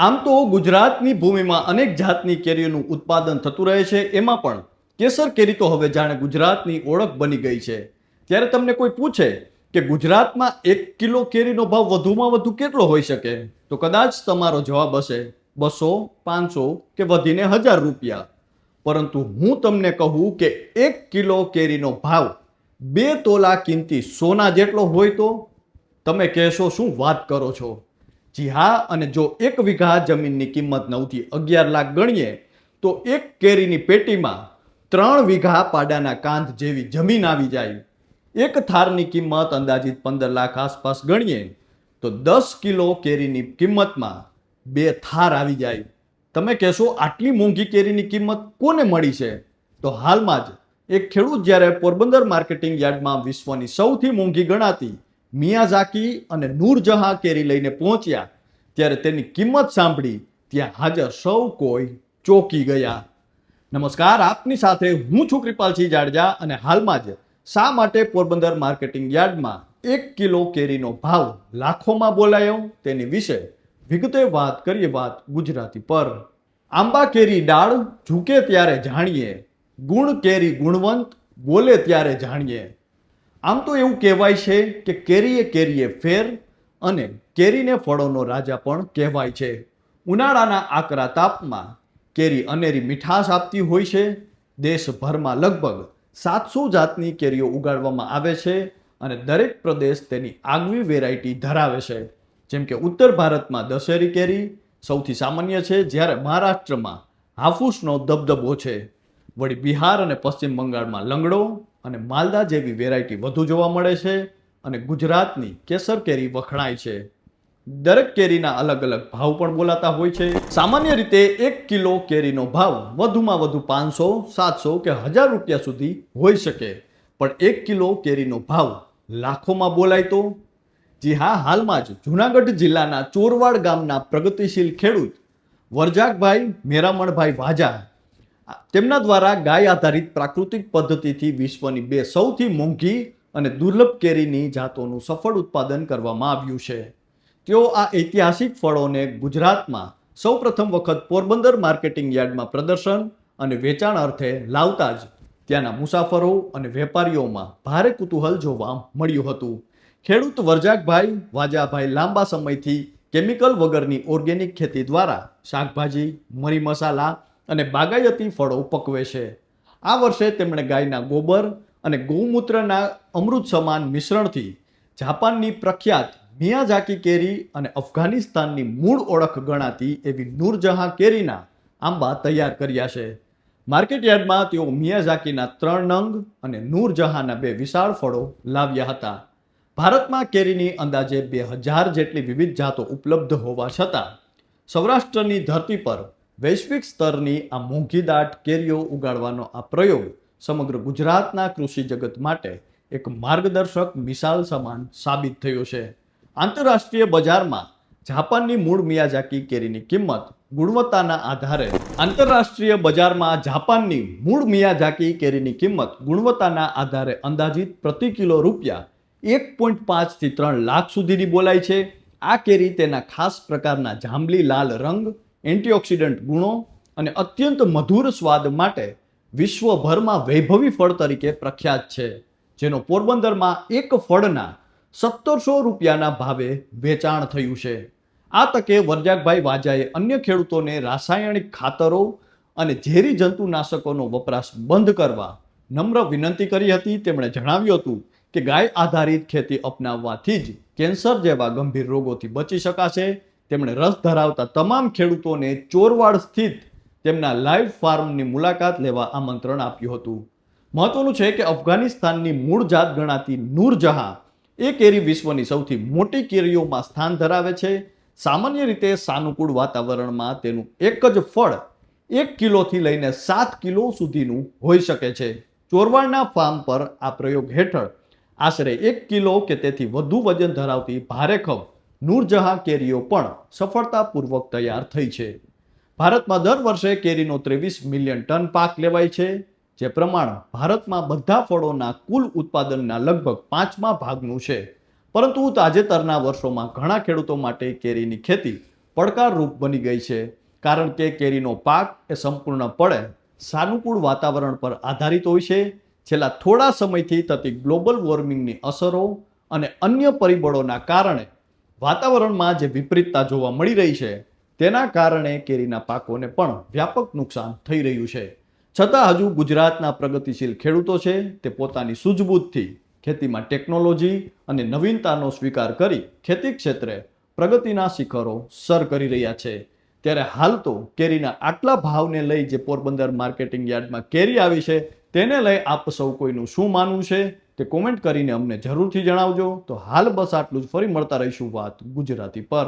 આમ તો ગુજરાતની ભૂમિમાં અનેક જાતની કેરીઓનું ઉત્પાદન થતું રહે છે. એમાં પણ કેસર કેરી તો હવે જાણે ગુજરાતની ઓળખ બની ગઈ છે. ત્યારે તમને કોઈ પૂછે કે ગુજરાતમાં 1 કિલો કેરીનો ભાવ વધુમાં વધુ કેટલો હોઈ શકે, તો કદાચ તમારો જવાબ હશે 200, 500 કે વધીને 1000 રૂપિયા. પરંતુ હું તમને કહું કે 1 કિલો કેરીનો ભાવ 2 તોલા કિંમતી સોના જેટલો હોય તો તમે કહેશો શું વાત કરો છો? જી હા, અને જો 1 વીઘા જમીનની કિંમત 9 થી 11 લાખ ગણીએ તો એક કેરીની પેટીમાં 3 વીઘા પાડાના કાંધ જેવી જમીન આવી જાય. એક થારની કિંમત અંદાજિત 15 લાખ આસપાસ ગણીએ તો 10 કિલો કેરીની કિંમતમાં 2 થાર આવી જાય. તમે કહેશો આટલી મોંઘી કેરીની કિંમત કોને મળી છે? તો હાલમાં જ એક ખેડૂત જ્યારે પોરબંદર માર્કેટિંગ યાર્ડમાં વિશ્વની સૌથી મોંઘી ગણાતી મિયાઝાકી અને નૂરજહાં કેરી લઈને પહોંચ્યા ત્યારે તેની કિંમત સાંભળી ત્યાં હાજર સૌ કોઈ ચોંકી ગયા. નમસ્કાર, આપની સાથે હું છું કૃપાલસિંહ જાડેજા અને હાલમાં જ શા માટે પોરબંદર માર્કેટિંગ યાર્ડમાં 1 કિલો કેરીનો ભાવ લાખોમાં બોલાયો તેની વિશે વિગતે વાત કરીએ. વાત ગુજરાતી પર. આંબા કેરી ડાળ ઝૂકે ત્યારે જાણીએ, ગુણ કેરી ગુણવંત બોલે ત્યારે જાણીએ. આમ તો એવું કહેવાય છે કે કેરીએ કેરીએ ફેર અને કેરીને ફળોનો રાજા પણ કહેવાય છે. ઉનાળાના આકરા તાપમાં કેરી અનેરી મીઠાશ આપતી હોય છે. દેશભરમાં લગભગ 700 જાતની કેરીઓ ઉગાડવામાં આવે છે અને દરેક પ્રદેશ તેની આગવી વેરાયટી ધરાવે છે. જેમ કે ઉત્તર ભારતમાં દશેરી કેરી સૌથી સામાન્ય છે, જ્યારે મહારાષ્ટ્રમાં હાફૂસનો દબદબો છે. વળી બિહાર અને પશ્ચિમ બંગાળમાં લંગડો અને માલદા જેવી વેરાયટી વધુ જોવા મળે છે અને ગુજરાતની કેસર કેરી વખણાય છે. દરેક કેરીના અલગ અલગ ભાવ પણ બોલાતા હોય છે. સામાન્ય રીતે 1 કિલો કેરીનો ભાવ વધુમાં વધુ 500, 700 કે 1000 રૂપિયા સુધી હોઈ શકે, પણ 1 કિલો કેરીનો ભાવ લાખોમાં બોલાય તો? જી હા, હાલમાં જ જૂનાગઢ જિલ્લાના ચોરવાડ ગામના પ્રગતિશીલ ખેડૂત વરજાગભાઈ મેરામણભાઈ વાજા તેમના દ્વારા ગાય આધારિત પ્રાકૃતિક પદ્ધતિથી વિશ્વની 2 સૌથી મોંઘી અને દુર્લભ કેરીની જાતોનું સફળ ઉત્પાદન કરવામાં આવ્યું છે. તેઓ આ ઐતિહાસિક ફળોને ગુજરાતમાં સૌપ્રથમ વખત પોરબંદર માર્કેટિંગ યાર્ડમાં પ્રદર્શન અને વેચાણ અર્થે લાવતા જ ત્યાંના મુસાફરો અને વેપારીઓમાં ભારે કુતૂહલ જોવા મળ્યું હતું. ખેડૂત વરજાગભાઈ વાજાભાઈ લાંબા સમયથી કેમિકલ વગરની ઓર્ગેનિક ખેતી દ્વારા શાકભાજી, મરી મસાલા અને બાગાયતી ફળો પકવે છે. આ વર્ષે તેમણે ગાયના ગોબર અને ગૌમૂત્રના અમૃત સમાન મિશ્રણથી જાપાનની પ્રખ્યાત મિયાઝાકી કેરી અને અફઘાનિસ્તાનની મૂળ ઓળખ ગણાતી એવી નૂરજહાં કેરીના આંબા તૈયાર કર્યા છે. માર્કેટ યાર્ડમાં તેઓ મિયાઝાકીના 3 નંગ અને નૂરજહાંના 2 વિશાળ ફળો લાવ્યા હતા. ભારતમાં કેરીની અંદાજે 2000 જેટલી વિવિધ જાતો ઉપલબ્ધ હોવા છતાં સૌરાષ્ટ્રની ધરતી પર વૈશ્વિક સ્તરની આ મોંઘીદાટ કેરીઓ ઉગાડવાનો આ પ્રયોગ સમગ્ર ગુજરાતના કૃષિ જગત માટે એક માર્ગદર્શક મિસાલ સમાન સાબિત થયો છે. આંતરરાષ્ટ્રીય બજારમાં જાપાનની મૂળ મિયાઝાકી કેરીની કિંમત ગુણવત્તાના આધારે અંદાજિત પ્રતિ કિલો રૂપિયા 1.5 થી 3 લાખ સુધીની બોલાય છે. આ કેરી તેના ખાસ પ્રકારના જાંબલી લાલ રંગ, એન્ટીઓક્સિડન્ટ ગુણો અને અત્યંત મધુર સ્વાદ માટે વિશ્વભરમાં વૈભવી ફળ તરીકે પ્રખ્યાત છે, જેનો પોરબંદરમાં એક ફળના 1700 રૂપિયાના ભાવે વેચાણ થયું છે. આ તકે વરજાગભાઈ વાજાએ અન્ય ખેડૂતોને રાસાયણિક ખાતરો અને ઝેરી જંતુનાશકોનો વપરાશ બંધ કરવા નમ્ર વિનંતી કરી હતી. તેમણે જણાવ્યું હતું કે ગાય આધારિત ખેતી અપનાવવાથી જ કેન્સર જેવા ગંભીર રોગોથી બચી શકાશે. તેમણે રસ ધરાવતા તમામ ખેડૂતોને ચોરવાડ સ્થિત તેમના લાઈવ ફાર્મની મુલાકાત લેવા આમંત્રણ આપ્યું હતું. મહત્વનું છે કે અફઘાનિસ્તાનની મૂળ જાત ગણાતી નૂરજહાં એ કેરી વિશ્વની સૌથી મોટી કેરીઓમાં સ્થાન ધરાવે છે. સામાન્ય રીતે સાનુકૂળ વાતાવરણમાં તેનું એક જ ફળ 1 કિલોથી લઈને 7 કિલો સુધીનું હોઈ શકે છે. ચોરવાડના ફાર્મ પર આ પ્રયોગ હેઠળ આશરે 1 કિલો કે તેથી વધુ વજન ધરાવતી ભારેખમ નૂરજહાં કેરીઓ પણ સફળતાપૂર્વક તૈયાર થઈ છે. ભારતમાં દર વર્ષે કેરીનો 23 મિલિયન ટન પાક લેવાય છે, જે પ્રમાણ ભારતમાં બધા ફળોના કુલ ઉત્પાદનના લગભગ 5મા ભાગનું છે. પરંતુ તાજેતરના વર્ષોમાં ઘણા ખેડૂતો માટે કેરીની ખેતી પડકારરૂપ બની ગઈ છે, કારણ કે કેરીનો પાક એ સંપૂર્ણપણે સાનુકૂળ વાતાવરણ પર આધારિત હોય છે. છેલ્લા થોડા સમયથી થતી ગ્લોબલ વોર્મિંગની અસરો અને અન્ય પરિબળોના કારણે વાતાવરણમાં જે વિપરીતતા જોવા મળી રહી છે, તેના કારણે કેરીના પાકોને પણ વ્યાપક નુકસાન થઈ રહ્યું છે. છતાં હજુ ગુજરાતના પ્રગતિશીલ ખેડૂતો છે તે પોતાની સૂઝબૂછથી ખેતીમાં ટેકનોલોજી અને નવીનતાનો સ્વીકાર કરી ખેતી ક્ષેત્રે પ્રગતિના શિખરો સર કરી રહ્યા છે. ત્યારે હાલ તો કેરીના આટલા ભાવને લઈ જે પોરબંદર માર્કેટિંગ યાર્ડમાં કેરી આવી છે, તેને લઈ આપ સૌ કોઈનું શું માનવું છે તે કોમેન્ટ કરીને અમને જરૂરથી જણાવજો. તો હાલ બસ આટલું જ. ફરી મળતા રહીશું વાત ગુજરાતી પર.